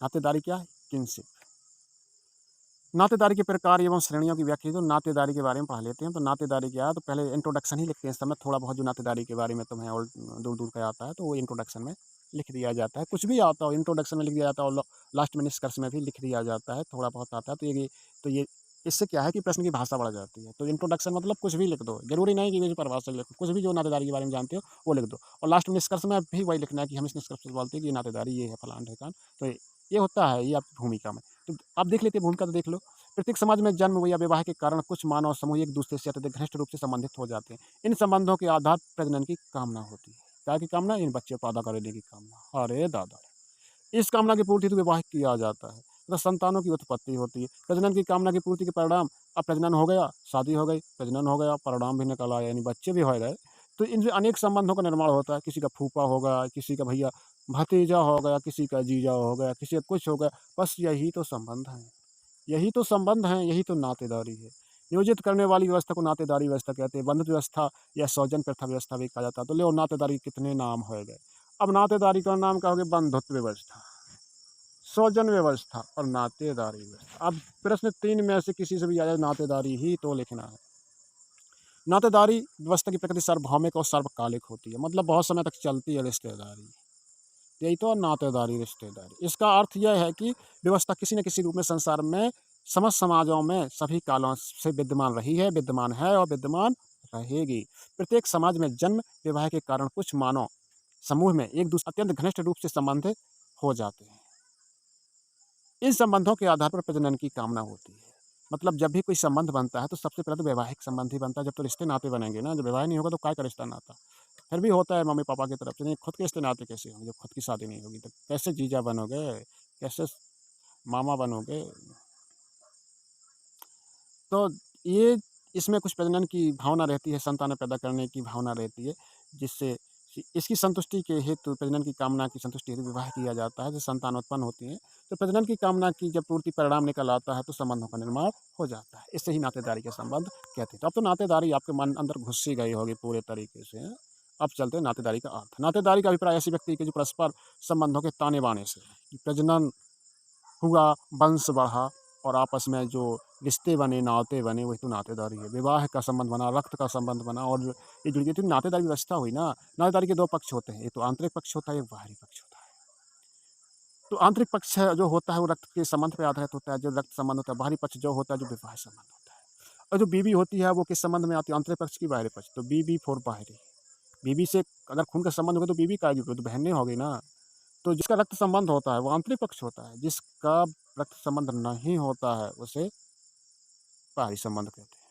नातेदारी क्या है? किनशिप। नातेदारी के प्रकार एवं श्रेणियों की व्याख्या, तो नातेदारी के बारे में पढ़ लेते हैं। तो नातेदारी क्या है? तो पहले इंट्रोडक्शन ही लिखते हैं इस समय, थोड़ा बहुत जो नातेदारी के बारे में तुम्हें और दूर-दूर का आता है, तो वो इंट्रोडक्शन में लिख दिया जाता है। कुछ भी आता हो, इंट्रोडक्शन में लिख दिया जाता है और लास्ट में निष्कर्ष में भी लिख दिया जाता है, थोड़ा बहुत आता है। तो ये इससे क्या है कि प्रश्न की भाषा बढ़ जाती है। तो इंट्रोडक्शन मतलब कुछ भी लिख दो, ज़रूरी नहीं कि मेरी परिभाषा लिखो, कुछ भी जो नातेदारी के बारे में जानते हो, वो लिख दो। और लास्ट में निष्कर्ष में भी वही लिखना है कि हम इस निष्कर्ष पे बोलते हैं कि ये नातेदारी ये है, फलाना-ढिकाना। तो ये होता है, ये आपकी भूमिका में। तो आप देख लेते हैं, भूमिका तो देख लो। प्रत्येक समाज में जन्म या विवाह के कारण कुछ मानव समूह एक दूसरे से अत्यधिक घनिष्ठ रूप से संबंधित हो जाते हैं। इन संबंधों के आधार पर प्रजनन की कामना होती है। क्या की कामना? इन बच्चे पैदा करने की कामना। अरे दादा! इस कामना की पूर्ति हेतु विवाह किया जाता है तथा संतानों की उत्पत्ति होती है। प्रजनन की कामना की पूर्ति के परिणाम, अब प्रजनन हो गया, शादी हो गई, प्रजनन हो गया, परिणाम भी निकल आया, यानी बच्चे भी हो गए। तो इनसे अनेक संबंधों का निर्माण होता है। किसी का फूफा होगा, किसी का भैया भतीजा हो गया, किसी का जीजा हो गया, किसी का कुछ हो गया। बस यही तो संबंध है। यही तो संबंध हैं, यही तो नातेदारी है। नियोजित करने वाली व्यवस्था को नातेदारी व्यवस्था कहते हैं। बंधुत्व व्यवस्था या सौजन्य प्रथा व्यवस्था भी कहा जाता है। तो लो नातेदारी के कितने नाम हो गए। अब नातेदारी का नाम क्या हो गया? बंधुत्व व्यवस्था, सौजन्य व्यवस्था और नातेदारी व्यवस्था। अब प्रश्न 3 में से किसी से भी आ जाए, नातेदारी ही तो लिखना है। नातेदारी व्यवस्था की प्रकृति सार्वभौमिक और सार्वकालिक होती है, मतलब बहुत समय तक चलती है रिश्तेदारी। यही तो नातेदारी, रिश्तेदारी। इसका अर्थ यह है कि व्यवस्था किसी न किसी रूप में संसार में समस्त समाजों में सभी कालों से विद्यमान रही है, विद्यमान है और विद्यमान रहेगी। प्रत्येक समाज में जन्म विवाह के कारण कुछ मानव समूह में एक दूसरे अत्यंत घनिष्ठ रूप से संबंधित हो जाते हैं। इन संबंधों के आधार पर प्रजनन की कामना होती है। मतलब जब भी कोई संबंध बनता है तो सबसे पहले तो वैवाहिक संबंध ही बनता है। जब तो रिश्ते नाते बनेंगे ना, जब विवाह नहीं होगा तो काय का रिश्ता नाता। फिर भी होता है मम्मी पापा की तरफ से, नहीं खुद के रिश्ते नाते कैसे होंगे? जब खुद की शादी नहीं होगी तो कैसे जीजा बनोगे? कैसे मामा बनोगे? तो ये इसमें कुछ प्रजनन की भावना रहती है, संतानें पैदा करने की भावना रहती है, जिससे इसकी संतुष्टि के हेतु, प्रजनन की कामना की संतुष्टि हेतु विवाह किया जाता है, जिससे संतान उत्पन्न होती हैं। तो प्रजनन की कामना की जब पूर्ति परिणाम निकल आता है तो संबंधों का निर्माण हो जाता है। इससे ही नातेदारी के संबंध कहते हैं। तो अब तो नातेदारी आपके मन अंदर घुस सी गई होगी पूरे तरीके से, हैं? अब चलते हैं नातेदारी का अर्थ। नातेदारी का अभिप्राय ऐसे व्यक्ति के जो परस्पर संबंधों के ताने-बाने से है। प्रजनन हुआ, वंश बढ़ा और आपस में जो रिश्ते बने, नाते बने, वही तो नातेदारी है। विवाह का संबंध बना, रक्त का संबंध बना और ये जुड़ गई तो नातेदारी व्यवस्था हुई ना। नातेदारी के 2 पक्ष होते हैं, एक तो आंतरिक पक्ष होता है, एक बाहरी पक्ष होता है। तो आंतरिक पक्ष है जो होता है वो रक्त के संबंध पे आधारित होता है, जो रक्त संबंध होता है। बाहरी पक्ष जो होता है जो विवाह संबंध होता है। और जो बीवी होती है वो किस संबंध में आती है? आंतरिक पक्ष की बाहरी पक्ष। तो बीवी फॉर बाहरी। बीवी से अगर खून का संबंध होगा तो बीवी काहेगी? वो तो बहनें हो गई ना। तो जिसका रक्त संबंध होता है वो आंतरिक पक्ष होता है, जिसका रक्त संबंध नहीं होता है उसे बाहरी संबंध कहते हैं।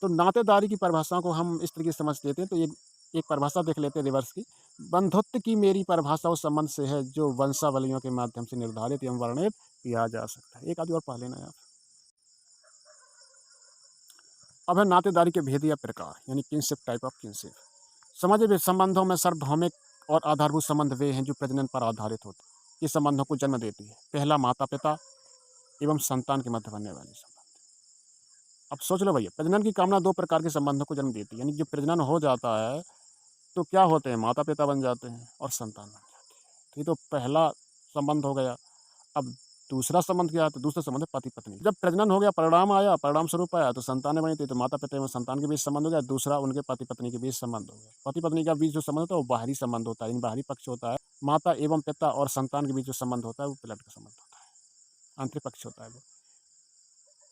तो नातेदारी की परिभाषाओं को हम इस तरीके से समझ लेते हैं। तो ये एक परिभाषा देख लेते हैं रिवर्स की। बंधुत्व की मेरी परिभाषा उस संबंध से है जो वंशावलियों के माध्यम से निर्धारित एवं वर्णित किया जा सकता है। एक आदि और पढ़ लेना यार। अब है नातेदारी के भेद या प्रकार, यानी किनशिप, टाइप ऑफ किनशिप। सामाजिक संबंधों में सार्वभौमिक और आधारभूत संबंध वे हैं जो प्रजनन पर आधारित होते हैं। ये संबंधों को जन्म देती है। पहला, माता पिता एवं संतान के मध्य बनने वाले संबंध। अब सोच लो भैया, प्रजनन की कामना 2 प्रकार के संबंधों को जन्म देती है। यानी जब प्रजनन हो जाता है तो क्या होते हैं? माता पिता बन जाते हैं और संतान बन जाती है। तो ये तो पहला संबंध हो गया। अब दूसरा संबंध क्या है? तो दूसरा संबंध है पति पत्नी। जब प्रजनन हो गया, परिणाम आया, परिणाम स्वरूप आया, तो संतानें बनी थी, तो माता पिता एवं संतान के बीच संबंध हो गया। दूसरा उनके पति पत्नी के बीच संबंध हो गया। पति पत्नी के बीच जो संबंध होता है वो बाहरी संबंध होता है, इन बाहरी पक्ष होता है। माता एवं पिता और संतान के बीच जो संबंध होता है वो ब्लड का संबंध होता है, आंतरिक पक्ष होता है वो।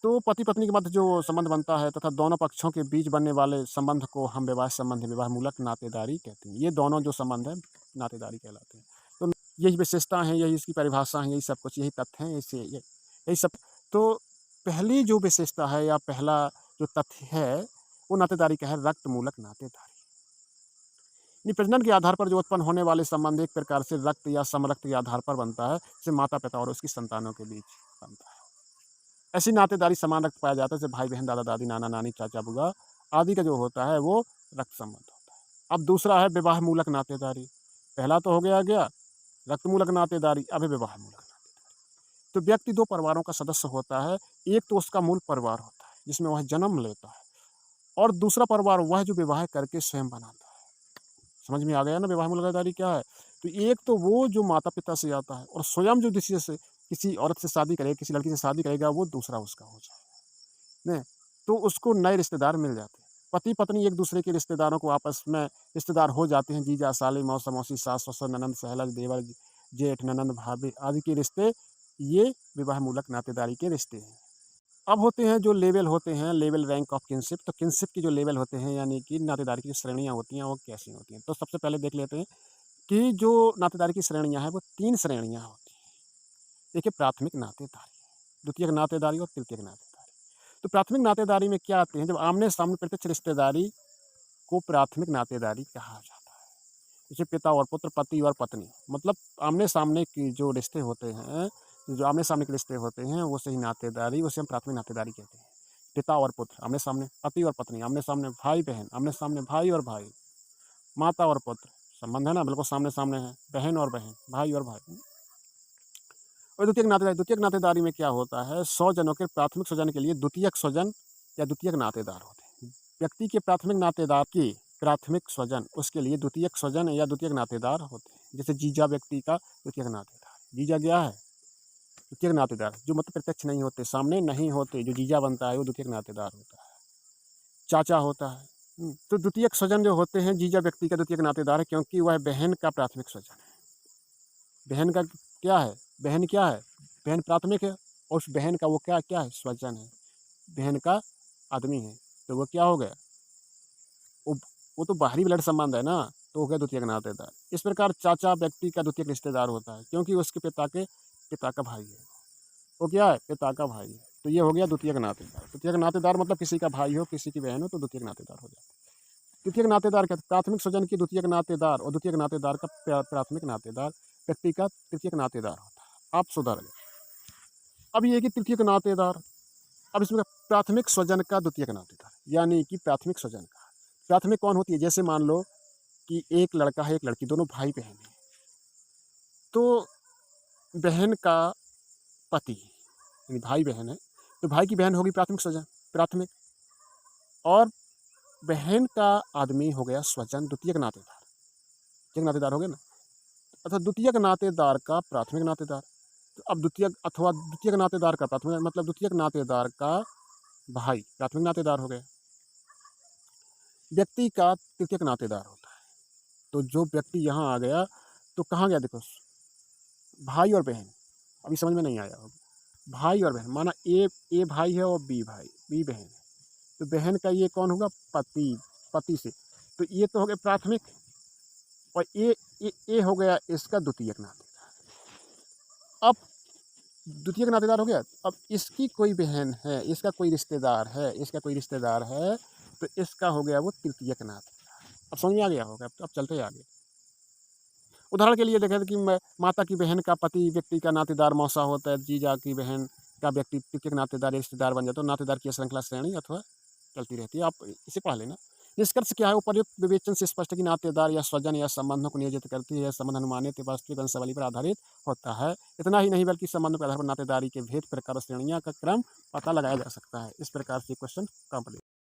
तो पति पत्नी के मध्य जो संबंध बनता है तथा दोनों पक्षों के बीच बनने वाले संबंध को हम विवाह संबंध, विवाह मूलक नातेदारी कहते हैं। ये दोनों जो संबंध है नातेदारी कहलाते हैं। तो यही विशेषता है, यही इसकी परिभाषा है, यही सब कुछ, यही तथ्य हैं, इससे यही सब। तो पहली जो विशेषता है या पहला जो तथ्य है वो नातेदारी का है, रक्त मूलक नातेदारी। यानी प्रजनन के आधार पर जो उत्पन्न होने वाले संबंध एक प्रकार से रक्त या समरक्त के आधार पर बनता है, जैसे माता पिता और उसकी संतानों के बीच बनता है। ऐसी नातेदारी समान रक्त पाया जाता है, जैसे भाई बहन, दादा दादी, नाना नानी, चाचा बुआ आदि का जो होता है वो रक्त संबंध होता है। अब दूसरा है विवाह मूलक नातेदारी। पहला तो हो गया रक्त मूलक नातेदारी, अब है विवाह मूलक नातेदारी। तो व्यक्ति 2 परिवारों का सदस्य होता है। एक तो उसका मूल परिवार होता है जिसमें वह जन्म लेता है, और दूसरा परिवार वह जो विवाह करके स्वयं बनाता है। समझ में आ गया ना विवाह मूलक नातेदारी क्या है? तो एक तो वो जो माता-पिता से आता है और स्वयं जो किसी औरत से शादी करेगा, किसी लड़की से शादी करेगा, वो दूसरा उसका हो जाएगा, नहीं? तो उसको नए रिश्तेदार मिल जाते हैं। पति-पत्नी एक-दूसरे के रिश्तेदारों को आपस में रिश्तेदार हो जाते हैं, जीजा, साली, मौसा-मौसी, सास-ससुर, ननंद, सहेला, देवर, जेठ, ननंद, भाभी आदि के रिश्ते, ये विवाह मूलक नातेदारी के रिश्ते हैं। अब होते हैं जो लेवल होते हैं, लेवल रैंक ऑफ किनशिप, तो किनशिप के जो लेवल होते हैं, यानी कि नातेदारी की जो श्रेणियाँ होती हैं, वो कैसी होती हैं? तो सबसे पहले देख लेते हैं कि जो नातेदारी की श्रेणियाँ हैं, वो 3 श्रेणियाँ होती हैं। देखिए, प्राथमिक नातेदारी, द्वितीयक नातेदारी और तृतीयक नातेदारी। तो प्राथमिक नातेदारी में क्या आते हैं, जब आमने-सामने प्रत्यक्ष रिश्तेदारी को प्राथमिक नातेदारी कहा जाता है। जैसे पिता और पुत्र, पति और पत्नी, मतलब आमने-सामने की जो रिश्ते होते हैं, जो आमने-सामने के रिश्ते होते हैं, वो सही नातेदारी, उसे हम प्राथमिक नातेदारी कहते हैं। पिता और पुत्र आमने-सामने, पति और पत्नी आमने-सामने, भाई-बहन आमने-सामने, भाई और भाई, माता और पुत्र, संबंध है ना, बिल्कुल सामने-सामने है, बहन और बहन, भाई और भाई। और द्वितीयक नातेदारी में क्या होता है, स्वजनों के प्राथमिक स्वजन के लिए द्वितीयक स्वजन या द्वितीयक नातेदार होते हैं। व्यक्ति के प्राथमिक नातेदार के प्राथमिक स्वजन, उसके लिए द्वितीयक स्वजन या द्वितीयक नातेदार होते हैं। जैसे जीजा व्यक्ति का द्वितीयक नातेदार। जीजा क्या है? द्वितीयक नातेदार, जो मतलब प्रत्यक्ष नहीं होते, सामने नहीं होते, जो जीजा बनता है वो द्वितीयक नातेदार होता है। चाचा होता है। तो द्वितीयक स्वजन जो होते हैं, जीजा व्यक्ति का द्वितीयक नातेदार है, क्योंकि वह बहन का प्राथमिक स्वजन है। बहन का क्या है? बहन क्या है? बहन प्राथमिक है और उस बहन का वो क्या क्या है? स्वजन है। बहन का आदमी है, तो वो क्या हो गया? वो वो तो बाहरी ब्लड संबंध है ना, तो हो गया द्वितीयक नातेदार। इस प्रकार चाचा व्यक्ति का द्वितीयक रिश्तेदार होता है, क्योंकि उसके पिता का भाई है। वो क्या है? पिता का भाई है। तो ये हो गया द्वितीयक नातेदार। द्वितीयक नातेदार मतलब किसी का भाई हो, किसी की बहन हो, तो द्वितीयक नातेदार हो जाता है। द्वितीयक नातेदार क्या? प्राथमिक स्वजन की द्वितीयक नातेदार और द्वितीयक नातेदार का प्राथमिक नातेदार व्यक्ति का तृतीयक नातेदार होता है। आप सुधर गए। अब ये कि तृतीयक नातेदार, अब इसमें प्राथमिक स्वजन का द्वितीयक नातेदार, यानी कि प्राथमिक स्वजन का। प्राथमिक कौन होती है? जैसे मान लो कि एक लड़का है, एक लड़की, दोनों भाई-बहन हैं। तो बहन का पति, यानी भाई-बहन है, तो भाई की बहन होगी प्राथमिक स्वजन, प्राथमिक, और बहन का आदमी हो गया स्वजन, द्वितीयक नातेदार। द्वितीयक नातेदार हो गया ना? अतः द्वितीयक नातेदार का प्राथमिक नातेदार। तो अब द्वितीयक नातेदार का प्राथमिक मतलब द्वितीयक नातेदार का भाई प्राथमिक नातेदार हो गया। व्यक्ति का तृतीयक नातेदार होता है। तो जो व्यक्ति यहाँ आ गया, तो कहाँ गया देखो, भाई और बहन, अभी समझ में नहीं आया होगा। भाई और बहन, माना ए भाई है और बी बहन है। तो बहन का ये कौन होगा? पति से। तो ये तो हो गया प्राथमिक, और ए हो गया इसका द्वितीयक नातेदार। अब द्वितीयक नातेदार हो गया। अब इसकी कोई बहन है, इसका कोई रिश्तेदार है, तो इसका हो गया वो तृतीयक नातेदार। अब समझ में आ गया होगा। अब चलते हैं आगे। उदाहरण के लिए देखें कि माता की बहन का पति व्यक्ति का नातेदार मौसा होता है, जीजा की बहन का व्यक्ति तृतीयक नातेदार रिश्तेदार बन जाता है, तो नातेदार की श्रृंखला श्रेणी अथवा चलती रहती है। आप इसे पढ़ लेना। निष्कर्ष क्या है? उपर्युक्त विवेचन से स्पष्ट है कि नातेदार या स्वजन या संबंधों को नियोजित करती है। संबंध अनुमानित वास्तविक वंशावली पर आधारित होता है। इतना ही नहीं, बल्कि संबंध के आधार पर नातेदारी के भेद, प्रकार और श्रेणियां का क्रम पता लगाया जा सकता है। इस प्रकार से क्वेश्चन कंप्लीट।